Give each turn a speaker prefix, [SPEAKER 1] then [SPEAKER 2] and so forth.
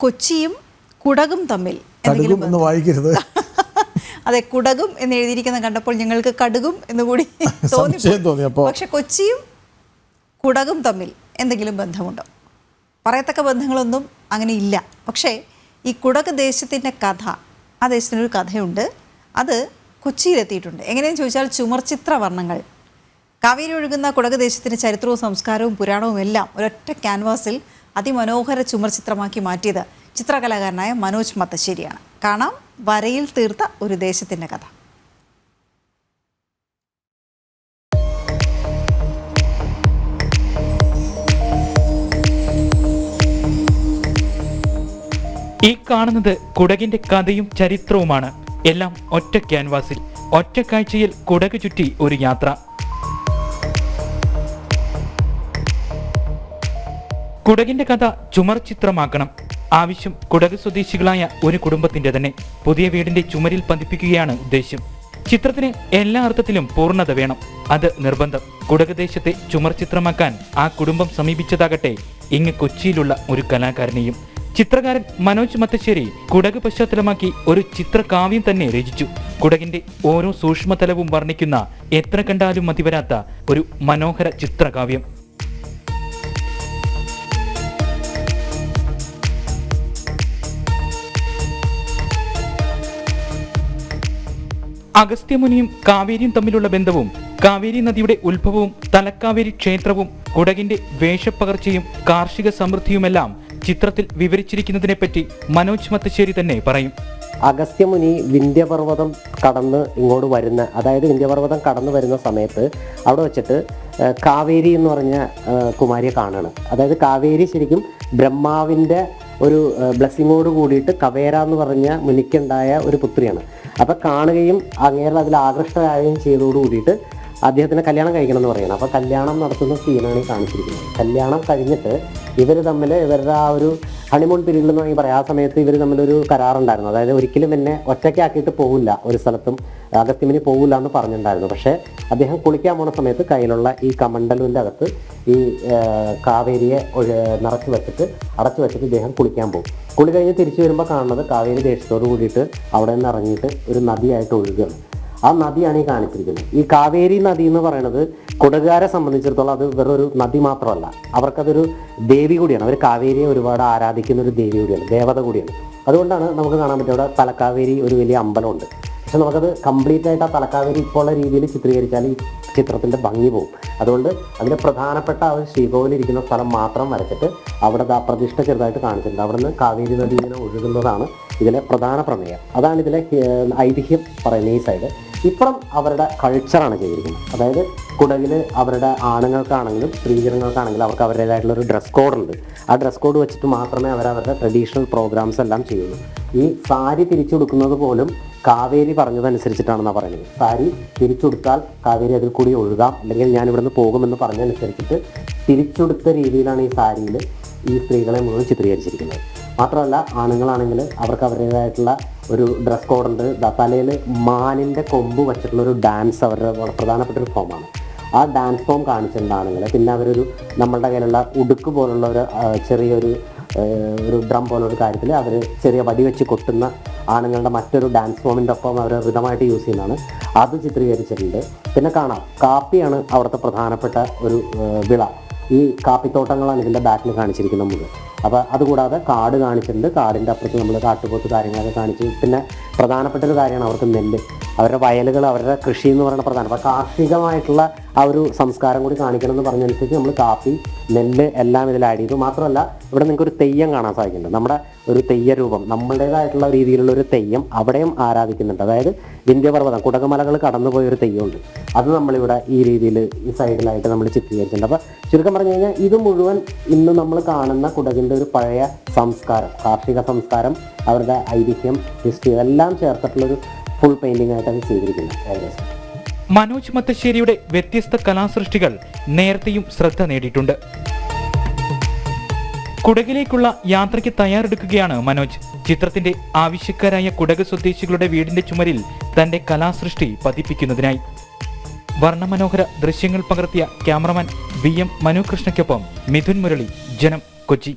[SPEAKER 1] കൊച്ചിയും കുടകും തമ്മിൽ
[SPEAKER 2] എന്ന് വായിക്കരുത്.
[SPEAKER 1] അതെ, കുടകും എന്ന് എഴുതിയിരിക്കുന്ന കണ്ടപ്പോൾ ഞങ്ങൾക്ക് കടുകും എന്ന് കൂടി തോന്നി. പക്ഷെ കൊച്ചിയും കുടകും തമ്മിൽ എന്തെങ്കിലും ബന്ധമുണ്ടോ? പറയത്തക്ക ബന്ധങ്ങളൊന്നും അങ്ങനെ ഇല്ല. പക്ഷേ ഈ കുടക് ദേശത്തിൻ്റെ കഥ, ആ ദേശത്തിനൊരു കഥയുണ്ട്. അത് കൊച്ചിയിലെത്തിയിട്ടുണ്ട്. എങ്ങനെയെന്ന് ചോദിച്ചാൽ ചുമർചിത്ര വർണ്ണങ്ങൾ, കാവേരി ഒഴുകുന്ന കുടക് ദേശത്തിൻ്റെ ചരിത്രവും സംസ്കാരവും പുരാണവും എല്ലാം ഒരൊറ്റ ക്യാൻവാസിൽ അതിമനോഹര ചുമർചിത്രമാക്കി മാറ്റിയത് ചിത്രകലാകാരനായ മനോജ് മത്തശ്ശേരിയാണ്. കാണാം വരയിൽ തീർത്ത ഒരു ദേശത്തിൻ്റെ കഥ.
[SPEAKER 3] ഈ കാണുന്നത് കുടകിന്റെ കഥയും ചരിത്രവുമാണ്. എല്ലാം ഒറ്റ ക്യാൻവാസിൽ, ഒറ്റ കാഴ്ചയിൽ കുടക് ചുറ്റി ഒരു യാത്ര. കുടകിന്റെ കഥ ചുമർ ചിത്രമാക്കണം. ആവശ്യം കുടക് സ്വദേശികളായ ഒരു കുടുംബത്തിന്റെ തന്നെ പുതിയ വീടിന്റെ ചുമരിൽ പതിപ്പിക്കുകയാണ് ഉദ്ദേശ്യം. ചിത്രത്തിന് എല്ലാ അർത്ഥത്തിലും പൂർണ്ണത വേണം, അത് നിർബന്ധം. കുടക് ദേശത്തെ ചുമർ ചിത്രമാക്കാൻ ആ കുടുംബം സമീപിച്ചതാകട്ടെ ഇങ്ങ് കൊച്ചിയിലുള്ള ഒരു കലാകാരനെയും. ചിത്രകാരൻ മനോജ് മത്തശ്ശേരി കുടക് പശ്ചാത്തലമാക്കി ഒരു ചിത്രകാവ്യം തന്നെ രചിച്ചു. കുടകിന്റെ ഓരോ സൂക്ഷ്മതലവും വർണ്ണിക്കുന്ന എത്ര കണ്ടാലും മതിവരാത്ത ഒരു മനോഹര ചിത്രകാവ്യം. അഗസ്ത്യമുനിയും കാവേരിയും തമ്മിലുള്ള ബന്ധവും, കാവേരി നദിയുടെ ഉത്ഭവവും, തലക്കാവേരി ക്ഷേത്രവും, കുടകിന്റെ വേഷപ്പകർച്ചയും കാർഷിക സമൃദ്ധിയുമെല്ലാം ചിത്രത്തിൽ വിവരിച്ചിരിക്കുന്നതിനെപ്പറ്റി മനോജ് മത്തശ്ശേരി തന്നെ പറയും.
[SPEAKER 4] അഗസ്ത്യമുനി വിന്ധ്യപർവ്വതം കടന്ന് ഇങ്ങോട്ട് വരുന്ന, അതായത് വിന്ധ്യപർവ്വതം കടന്നു വരുന്ന സമയത്ത് അവിടെ വെച്ചിട്ട് കാവേരി എന്ന് പറഞ്ഞ കുമാരിയെ കാണുകയാണ്. അതായത് കാവേരി ശരിക്കും ബ്രഹ്മാവിൻ്റെ ഒരു ബ്ലെസ്സിങ്ങോട് കൂടിയിട്ട് കവേര എന്ന് പറഞ്ഞ മുനിക്കുണ്ടായ ഒരു പുത്രിയാണ്. അപ്പം കാണുകയും അങ്ങേരെ അതിൽ ആകൃഷ്ടരാകുകയും ചെയ്തോട് കൂടിയിട്ട് അദ്ദേഹത്തിന് കല്യാണം കഴിക്കണം എന്ന് പറയണം. അപ്പോൾ കല്യാണം നടത്തുന്ന സീനാണ് ഈ കാണിച്ചിരിക്കുന്നത്. കല്യാണം കഴിഞ്ഞിട്ട് ഇവർ തമ്മിൽ ഇവരുടെ ആ ഒരു ഹണിമൂൺ പീരീഡിൽ എന്ന് വേണമെങ്കിൽ പറയാം. ആ സമയത്ത് ഇവർ തമ്മിലൊരു കരാറുണ്ടായിരുന്നു. അതായത് ഒരിക്കലും എന്നെ ഒറ്റയ്ക്കാക്കിയിട്ട് പോകില്ല, ഒരു സ്ഥലത്തും അഗസ്ത്യമുനി പോകില്ല എന്ന് പറഞ്ഞിട്ടുണ്ടായിരുന്നു. പക്ഷേ അദ്ദേഹം കുളിക്കാൻ പോണ സമയത്ത് കയ്യിലുള്ള ഈ കമണ്ടലുവിൻ്റെ അകത്ത് ഈ കാവേരിയെ അടച്ചു വെച്ചിട്ട് ഇദ്ദേഹം കുളിക്കാൻ പോകും. കുളി കഴിഞ്ഞ് തിരിച്ചു വരുമ്പോൾ കാണുന്നത് കാവേരി ദേശത്തോട് കൂടിയിട്ട് അവിടെ നിന്ന് ഇറങ്ങിയിട്ട് ഒരു നദിയായിട്ട് ഒഴുകുകയാണ്. ആ നദിയാണ് ഈ കാണിച്ചിരിക്കുന്നത്. ഈ കാവേരി നദി എന്ന് പറയുന്നത് കുടകുകാരെ സംബന്ധിച്ചിടത്തോളം അത് വെറൊരു നദി മാത്രമല്ല, അവർക്കതൊരു ദേവി കൂടിയാണ്. അവർ കാവേരിയെ ഒരുപാട് ആരാധിക്കുന്ന ഒരു ദേവി കൂടിയാണ്, ദേവത കൂടിയാണ്. അതുകൊണ്ടാണ് നമുക്ക് കാണാൻ പറ്റും അവിടെ തലക്കാവേരി ഒരു വലിയ അമ്പലമുണ്ട്. പക്ഷെ നമുക്കത് കംപ്ലീറ്റ് ആയിട്ട് ആ തലക്കാവേരി ഇപ്പോൾ ഉള്ള രീതിയിൽ ചിത്രീകരിച്ചാൽ ഈ ചിത്രത്തിൻ്റെ ഭംഗി പോകും. അതുകൊണ്ട് അതിൻ്റെ പ്രധാനപ്പെട്ട ആ ഒരു ശ്രീകോവിലിരിക്കുന്ന സ്ഥലം മാത്രം വരച്ചിട്ട് അവിടെ പ്രതിഷ്ഠ ചെറുതായിട്ട് കാണിച്ചിട്ടുണ്ട്. അവിടെ നിന്ന് കാവേരി നദി ഇങ്ങനെ ഒഴുകുന്നതാണ് ഇതിലെ പ്രധാന പ്രമേയം. അതാണ് ഇതിലെ ഐതിഹ്യം പറയുന്ന ഈ സൈഡ്. ഇപ്പുറം അവരുടെ കൾച്ചറാണ് ചെയ്തിരിക്കുന്നത്. അതായത് കുടകിൽ അവരുടെ ആണുങ്ങൾക്കാണെങ്കിലും സ്ത്രീജനങ്ങൾക്കാണെങ്കിലും അവർക്ക് അവരുടേതായിട്ടുള്ള ഒരു ഡ്രസ് കോഡ് ഉണ്ട്. ആ ഡ്രസ് കോഡ് വെച്ചിട്ട് മാത്രമേ അവരുടെ ട്രഡീഷണൽ പ്രോഗ്രാംസ് എല്ലാം ചെയ്യുള്ളൂ. ഈ സാരി തിരിച്ചുകൊടുക്കുന്നത് പോലും കാവേരി പറഞ്ഞതനുസരിച്ചിട്ടാണെന്നാണ് പറയുന്നത്. സാരി തിരിച്ചുകൊടുത്താൽ കാവേരി അതിൽ കൂടി ഒഴുകാം, അല്ലെങ്കിൽ ഞാൻ ഇവിടെ നിന്ന് പോകുമെന്ന് പറഞ്ഞതനുസരിച്ചിട്ട് തിരിച്ചുകൊടുത്ത രീതിയിലാണ് ഈ സാരിയിൽ ഈ സ്ത്രീകളെ മുഴുവൻ ചിത്രീകരിച്ചിരിക്കുന്നത്. മാത്രമല്ല ആണുങ്ങളാണെങ്കിൽ അവർക്ക് അവരുടേതായിട്ടുള്ള ഒരു ഡ്രസ് കോഡുണ്ട്. തലയിൽ മാനിൻ്റെ കൊമ്പ് വെച്ചിട്ടുള്ളൊരു ഡാൻസ് അവരുടെ പ്രധാനപ്പെട്ട ഒരു ഫോമാണ്. ആ ഡാൻസ് ഫോം കാണിച്ചിട്ടുണ്ട് ആണുങ്ങൾ. പിന്നെ അവരൊരു നമ്മളുടെ കയ്യിലുള്ള ഉടുക്ക് പോലുള്ള ഒരു ചെറിയൊരു ഡ്രം പോലൊരു കാര്യത്തിൽ അവർ ചെറിയ വടി വെച്ച് കൊട്ടുന്ന ആണുങ്ങളുടെ മറ്റൊരു ഡാൻസ് ഫോമിൻ്റെ ഒപ്പം അവർ ഋതമായിട്ട് യൂസ് ചെയ്യുന്നതാണ്. അത് ചിത്രീകരിച്ചിട്ടുണ്ട്. പിന്നെ കാണാം കാപ്പിയാണ് അവിടുത്തെ പ്രധാനപ്പെട്ട ഒരു വിള. ഈ കാപ്പിത്തോട്ടങ്ങളാണ് ഇതിൻ്റെ ബാക്കിൽ കാണിച്ചിരിക്കുന്നത് മുഴുവൻ. അപ്പോൾ അതുകൂടാതെ കാട് കാണിച്ചിട്ടുണ്ട്. കാടിൻ്റെ അപ്പുറത്ത് നമ്മൾ കാട്ടുപോത്ത് കാര്യങ്ങളൊക്കെ കാണിച്ചു. പിന്നെ പ്രധാനപ്പെട്ട ഒരു കാര്യമാണ് അവർക്ക് നെല്ല്, അവരുടെ വയലുകൾ, അവരുടെ കൃഷി എന്ന് പറയുന്ന പ്രധാനം. അപ്പോൾ കാർഷികമായിട്ടുള്ള ആ ഒരു സംസ്കാരം കൂടി കാണിക്കണം എന്ന് പറഞ്ഞനുസരിച്ച് നമ്മൾ കാപ്പി, നെല്ല് എല്ലാം ഇതിൽ ആഡ് ചെയ്തു. മാത്രമല്ല ഇവിടെ നിങ്ങൾക്ക് ഒരു തെയ്യം കാണാൻ സാധിക്കുന്നുണ്ട്. നമ്മുടെ ഒരു തെയ്യ രൂപം, നമ്മളുടേതായിട്ടുള്ള രീതിയിലുള്ള ഒരു തെയ്യം അവിടെയും ആരാധിക്കുന്നുണ്ട്. അതായത് വിന്ധ്യപർവ്വതം, കുടകുമലകൾ കടന്നുപോയ ഒരു തെയ്യമുണ്ട്. അത് നമ്മളിവിടെ ഈ രീതിയിൽ ഈ സൈഡിലായിട്ട് നമ്മൾ ചിത്രീകരിച്ചിട്ടുണ്ട്. അപ്പോൾ ചുരുക്കം പറഞ്ഞു കഴിഞ്ഞാൽ ഇത് മുഴുവൻ ഇന്ന് നമ്മൾ കാണുന്ന കുടകിൻ്റെ ഒരു പഴയ സംസ്കാരം, കാർഷിക സംസ്കാരം, അവരുടെ ഐതിഹ്യം, ഹിസ്റ്ററി എല്ലാം ചേർത്തിട്ടുള്ളൊരു ഫുൾ പെയിന്റിംഗ് ആയിട്ടാണ് ചെയ്തിരിക്കുന്നത് ഏകദേശം.
[SPEAKER 3] മനോജ് മത്തശ്ശേരിയുടെ വ്യത്യസ്ത കലാസൃഷ്ടികൾ നേരത്തെയും ശ്രദ്ധ നേടിയിട്ടുണ്ട്. കുടകിലേക്കുള്ള യാത്രയ്ക്ക് തയ്യാറെടുക്കുകയാണ് മനോജ്. ചിത്രത്തിന്റെ ആവശ്യക്കാരായ കുടക് സ്വദേശികളുടെ വീടിന്റെ ചുമരിൽ തന്റെ കലാസൃഷ്ടി പതിപ്പിക്കുന്നതിനായി. വർണ്ണമനോഹര ദൃശ്യങ്ങൾ പകർത്തിയ ക്യാമറമാൻ VM മനു കൃഷ്ണയ്ക്കൊപ്പം മിഥുൻ മുരളി, ജനം, കൊച്ചി.